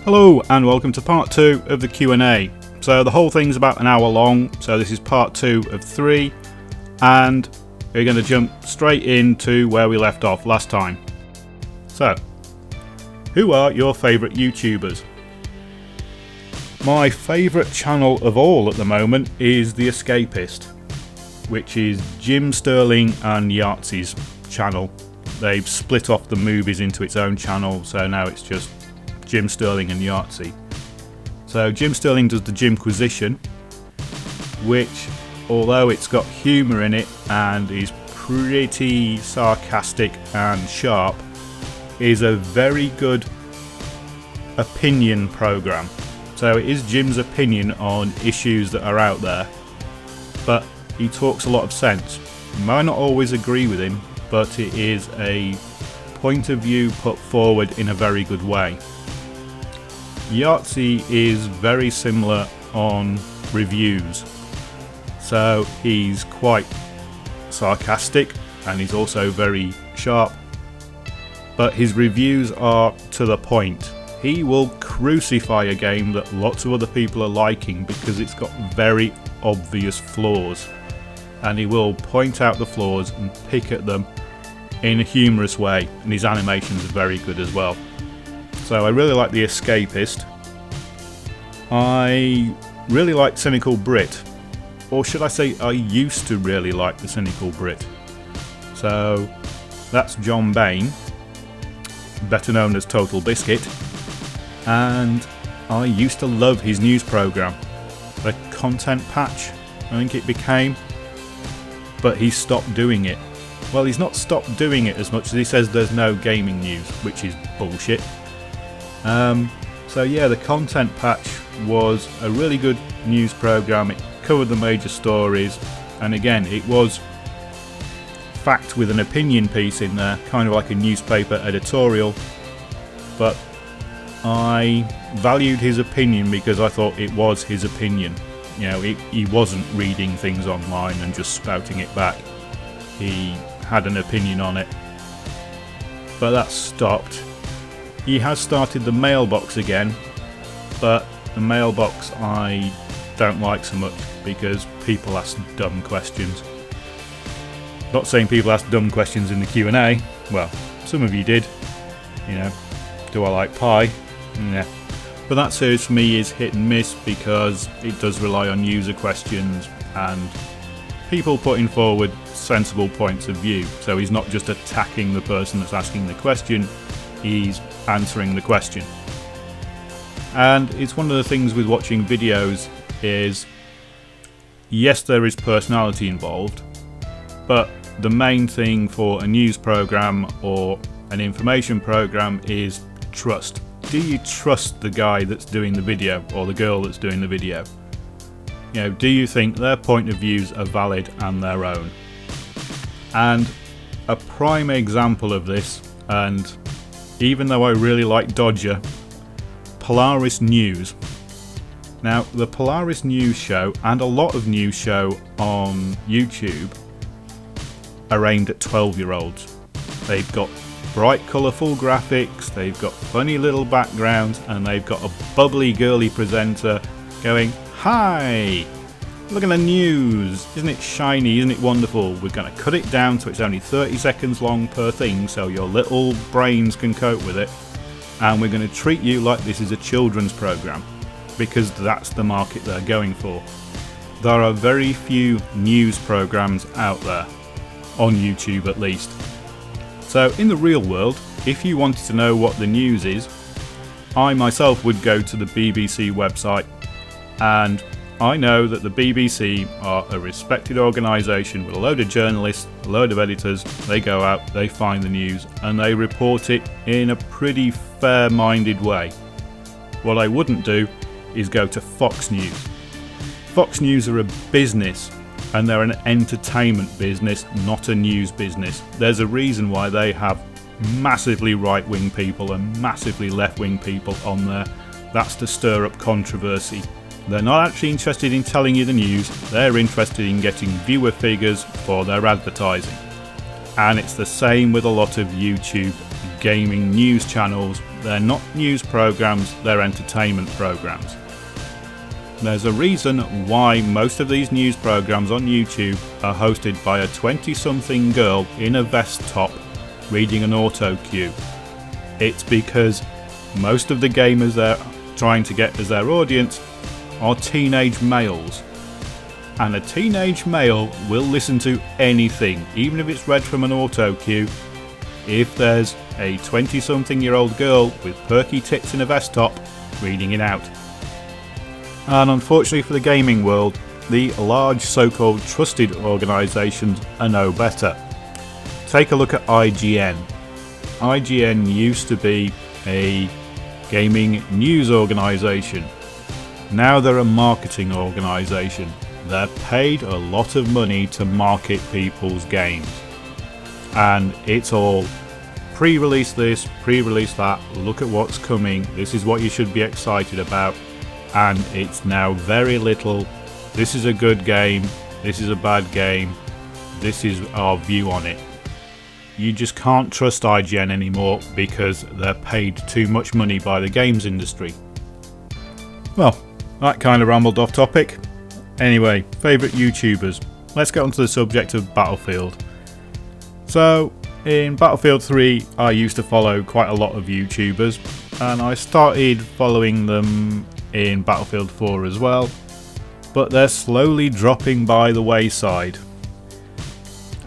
Hello and welcome to part 2 of the Q&A. So the whole thing's about an hour long, so this is part 2 of 3, and we're going to jump straight into where we left off last time. So, who are your favourite YouTubers? My favourite channel of all at the moment is The Escapist, which is Jim Sterling and Yahtzee's channel. They've split off the movies into its own channel, so now it's just Jim Sterling and Yahtzee. So Jim Sterling does the Jimquisition, which, although it's got humour in it and is pretty sarcastic and sharp, is a very good opinion programme. So it is Jim's opinion on issues that are out there, but he talks a lot of sense. You might not always agree with him, but it is a point of view put forward in a very good way. Yahtzee is very similar on reviews, so he's quite sarcastic and he's also very sharp, but his reviews are to the point. He will crucify a game that lots of other people are liking because it's got very obvious flaws, and he will point out the flaws and pick at them in a humorous way, and his animations are very good as well. So I really like The Escapist. I really like Cynical Brit, or should I say I used to really like the Cynical Brit. So that's John Bain, better known as Total Biscuit, and I used to love his news programme. The Content Patch, I think it became, but he stopped doing it. Well, he's not stopped doing it as much as he says there's no gaming news, which is bullshit. So yeah, the Content Patch was a really good news programme. It covered the major stories, and again, it was fact with an opinion piece in there, kind of like a newspaper editorial, but I valued his opinion because I thought it was his opinion. You know, he wasn't reading things online and just spouting it back. He had an opinion on it, but that stopped. He has started the mailbox again, but the mailbox I don't like so much because people ask dumb questions. Not saying people ask dumb questions in the Q&A, well, some of you did. You know, do I like pie? Yeah. But that series for me is hit and miss because it does rely on user questions and people putting forward sensible points of view. So he's not just attacking the person that's asking the question, he's answering the question. And it's one of the things with watching videos is, yes, there is personality involved, but the main thing for a news program or an information program is trust. Do you trust the guy that's doing the video or the girl that's doing the video? You know, do you think their point of views are valid and their own? And a prime example of this, and even though I really like Dodger, Polaris News. Now, the Polaris News show and a lot of news show on YouTube are aimed at 12-year-olds. They've got bright colourful graphics, they've got funny little backgrounds, and they've got a bubbly girly presenter going, "Hi, look at the news, isn't it shiny, isn't it wonderful? We're going to cut it down so it's only 30 seconds long per thing so your little brains can cope with it, and we're going to treat you like this is a children's programme," because that's the market they're going for. There are very few news programmes out there, on YouTube at least. So in the real world, if you wanted to know what the news is, I myself would go to the BBC website, and I know that the BBC are a respected organisation with a load of journalists, a load of editors. They go out, they find the news, and they report it in a pretty fair-minded way. What I wouldn't do is go to Fox News. Fox News are a business, and they're an entertainment business, not a news business. There's a reason why they have massively right-wing people and massively left-wing people on there. That's to stir up controversy. They're not actually interested in telling you the news, they're interested in getting viewer figures for their advertising. And it's the same with a lot of YouTube gaming news channels. They're not news programs, they're entertainment programs. There's a reason why most of these news programs on YouTube are hosted by a 20-something girl in a vest top reading an auto cue. It's because most of the gamers they're trying to get as their audience are teenage males. And a teenage male will listen to anything, even if it's read from an auto cue, if there's a 20-something-year-old girl with perky tits in a vest top reading it out. And unfortunately for the gaming world, the large so-called trusted organisations are no better. Take a look at IGN. IGN used to be a gaming news organisation. Now they're a marketing organisation. They're paid a lot of money to market people's games. And it's all pre-release this, pre-release that, look at what's coming, this is what you should be excited about. And it's now very little, this is a good game, this is a bad game, this is our view on it. You just can't trust IGN anymore because they're paid too much money by the games industry. Well, that kind of rambled off topic. Anyway, favourite YouTubers. Let's get onto the subject of Battlefield. So, in Battlefield 3 I used to follow quite a lot of YouTubers, and I started following them in Battlefield 4 as well, but they're slowly dropping by the wayside.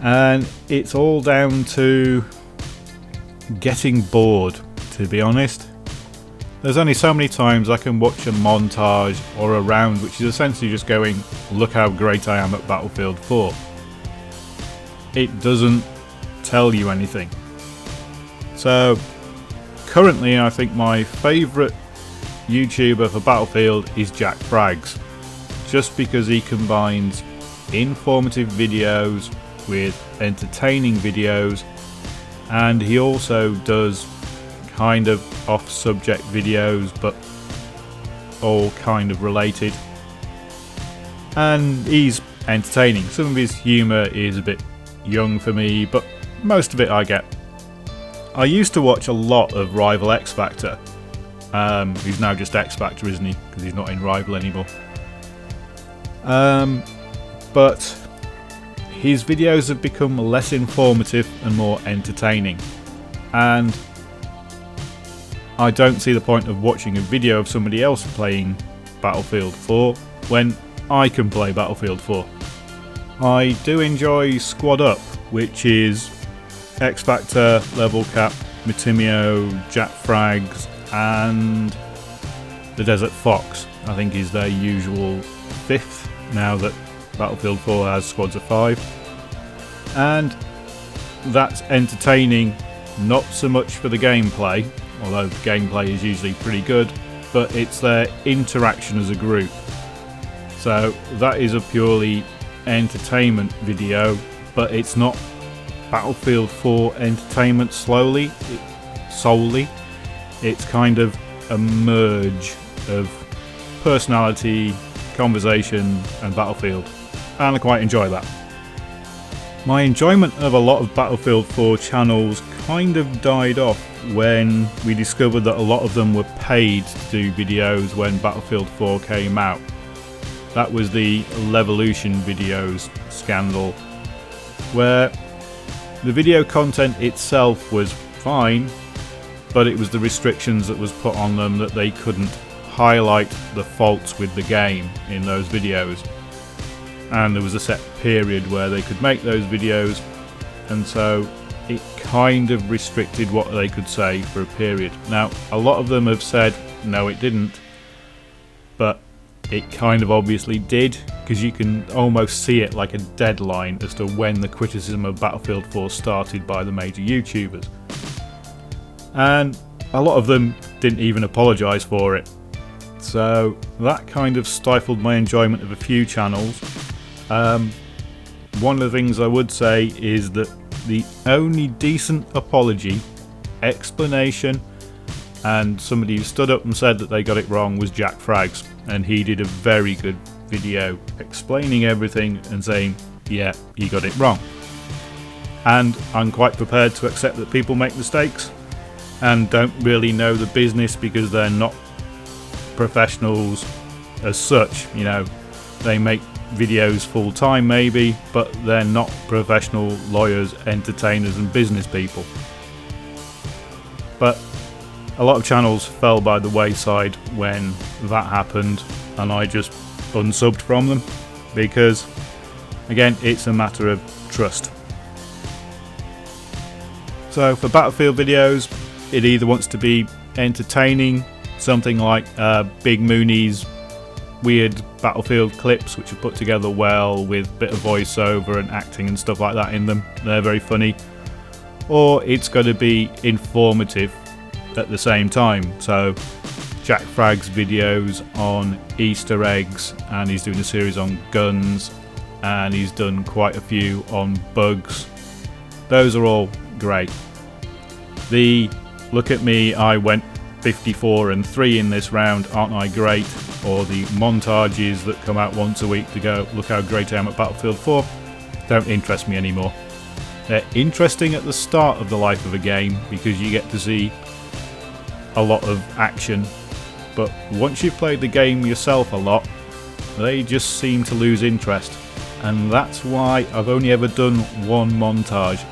And it's all down to getting bored, to be honest. There's only so many times I can watch a montage or a round which is essentially just going, look how great I am at Battlefield 4. It doesn't tell you anything. So currently I think my favourite YouTuber for Battlefield is Jack Frags, just because he combines informative videos with entertaining videos, and he also does kind of off-subject videos but all kind of related, and he's entertaining. Some of his humour is a bit young for me, but most of it I get. I used to watch a lot of Rival X Factor. He's now just X Factor, isn't he? Because he's not in Rival anymore. But his videos have become less informative and more entertaining. And I don't see the point of watching a video of somebody else playing Battlefield 4 when I can play Battlefield 4. I do enjoy Squad Up, which is X Factor, Level Cap, Matimio, Jack Frags, and the Desert Fox. I think is their usual fifth now that Battlefield 4 has squads of 5. And that's entertaining, not so much for the gameplay, although the gameplay is usually pretty good, but it's their interaction as a group. So that is a purely entertainment video, but it's not Battlefield 4 entertainment solely. It's kind of a merge of personality, conversation and Battlefield, and I quite enjoy that. My enjoyment of a lot of Battlefield 4 channels kind of died off when we discovered that a lot of them were paid to do videos when Battlefield 4 came out. That was the Levolution videos scandal, where the video content itself was fine, but it was the restrictions that was put on them that they couldn't highlight the faults with the game in those videos. And there was a set period where they could make those videos, and so it kind of restricted what they could say for a period. Now, a lot of them have said no it didn't, but it kind of obviously did, because you can almost see it like a deadline as to when the criticism of Battlefield 4 started by the major YouTubers. And a lot of them didn't even apologise for it. So that kind of stifled my enjoyment of a few channels. One of the things I would say is that the only decent apology, explanation, and somebody who stood up and said that they got it wrong was Jack Frags, and he did a very good video explaining everything and saying, yeah, you got it wrong. And I'm quite prepared to accept that people make mistakes, and don't really know the business because they're not professionals as such. You know, they make videos full time maybe, but they're not professional lawyers, entertainers and business people. But a lot of channels fell by the wayside when that happened, and I just unsubbed from them because, again, it's a matter of trust. So for Battlefield videos, it either wants to be entertaining, something like Big Mooney's weird Battlefield clips which are put together well with a bit of voiceover and acting and stuff like that in them. They're very funny. Or it's got to be informative at the same time. So Jack Fragg's videos on Easter eggs, and he's doing a series on guns, and he's done quite a few on bugs. Those are all great. The look at me, I went 54 and 3 in this round, aren't I great? Or the montages that come out once a week to go, look how great I am at Battlefield 4, don't interest me anymore. They're interesting at the start of the life of a game because you get to see a lot of action, but once you've played the game yourself a lot, they just seem to lose interest, and that's why I've only ever done one montage.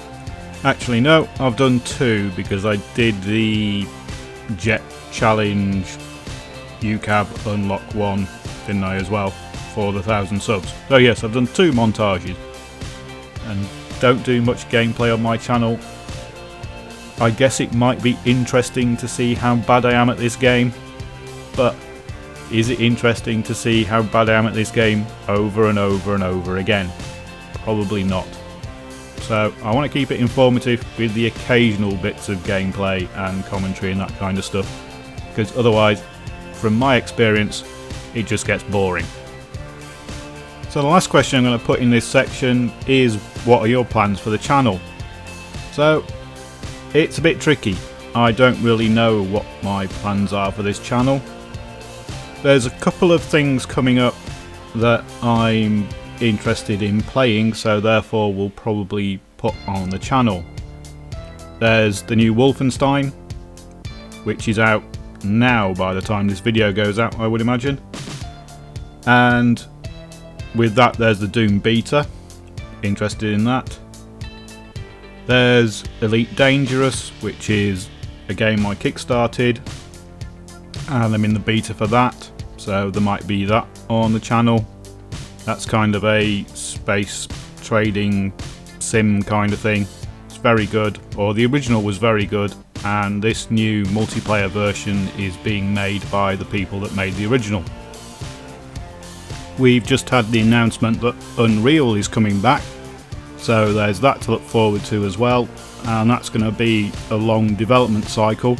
Actually no, I've done two, because I did the Jet Challenge UCAV Unlock 1, didn't I, as well, for the 1,000 subs. So yes, I've done two montages, and don't do much gameplay on my channel. I guess it might be interesting to see how bad I am at this game, but is it interesting to see how bad I am at this game over and over and over again? Probably not. So I want to keep it informative with the occasional bits of gameplay and commentary and that kind of stuff, because otherwise, from my experience, it just gets boring. So the last question I'm going to put in this section is, what are your plans for the channel? So it's a bit tricky. I don't really know what my plans are for this channel. There's a couple of things coming up that I'm interested in playing, so therefore will probably put on the channel. There's the new Wolfenstein, which is out now by the time this video goes out, I would imagine. And with that there's the Doom beta, interested in that. There's Elite Dangerous, which is a game I kickstarted, and I'm in the beta for that, so there might be that on the channel. That's kind of a space trading sim kind of thing. It's very good, or the original was very good, and this new multiplayer version is being made by the people that made the original. We've just had the announcement that Unreal is coming back, so there's that to look forward to as well, and that's going to be a long development cycle.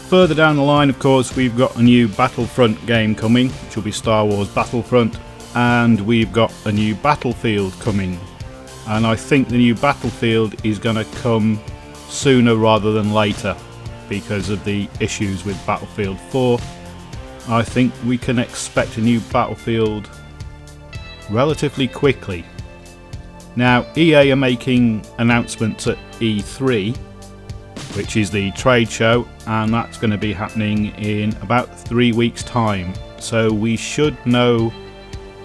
Further down the line, of course, we've got a new Battlefront game coming, which will be Star Wars Battlefront, and we've got a new Battlefield coming, and I think the new Battlefield is going to come sooner rather than later because of the issues with Battlefield 4. I think we can expect a new Battlefield relatively quickly. Now, EA are making announcements at E3, which is the trade show, and that's going to be happening in about 3 weeks' time. So we should know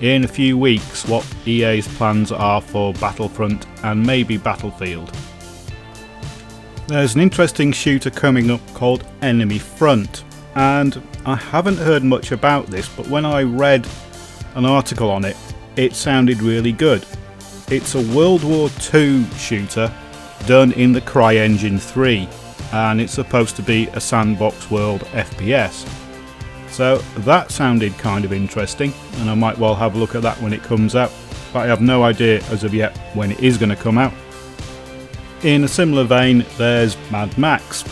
in a few weeks what EA's plans are for Battlefront and maybe Battlefield. There's an interesting shooter coming up called Enemy Front, and I haven't heard much about this, but when I read an article on it, it sounded really good. It's a World War II shooter done in the CryEngine 3, and it's supposed to be a sandbox world FPS. So that sounded kind of interesting, and I might well have a look at that when it comes out, but I have no idea as of yet when it is going to come out. In a similar vein, there's Mad Max,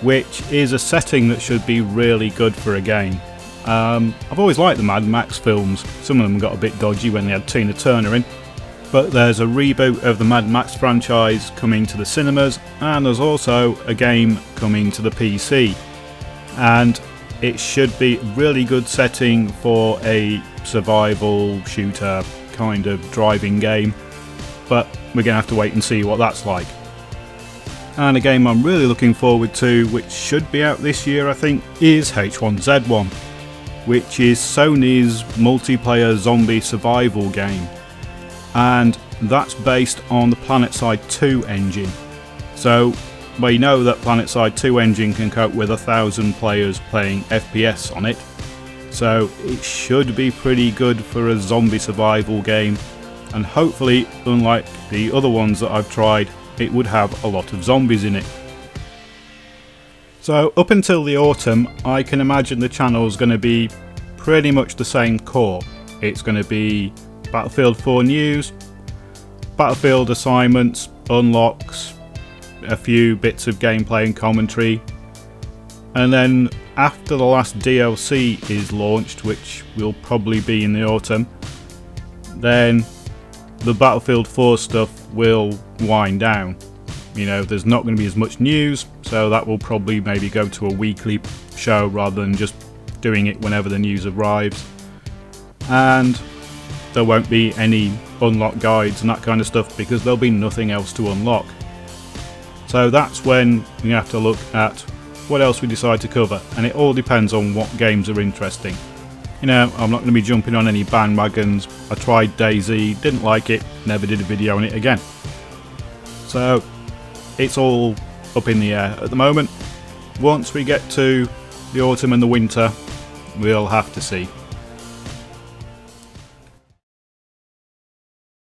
which is a setting that should be really good for a game. I've always liked the Mad Max films. Some of them got a bit dodgy when they had Tina Turner in, but there's a reboot of the Mad Max franchise coming to the cinemas, and there's also a game coming to the PC, and it should be a really good setting for a survival shooter kind of driving game, but we're going to have to wait and see what that's like. And a game I'm really looking forward to, which should be out this year I think, is H1Z1, which is Sony's multiplayer zombie survival game, and that's based on the PlanetSide 2 engine. So we know that PlanetSide 2 engine can cope with 1,000 players playing FPS on it, so it should be pretty good for a zombie survival game, and hopefully, unlike the other ones that I've tried, it would have a lot of zombies in it. So up until the autumn, I can imagine the channel is going to be pretty much the same core. It's going to be Battlefield 4 news, Battlefield assignments, unlocks, a few bits of gameplay and commentary, and then after the last DLC is launched, which will probably be in the autumn, then the Battlefield 4 stuff will wind down. You know, there's not going to be as much news, so that will probably maybe go to a weekly show rather than just doing it whenever the news arrives. And there won't be any unlock guides and that kind of stuff because there'll be nothing else to unlock. So that's when we have to look at what else we decide to cover, and it all depends on what games are interesting. You know, I'm not going to be jumping on any bandwagons. I tried DayZ, didn't like it, never did a video on it again. So it's all up in the air at the moment. Once we get to the autumn and the winter, we'll have to see.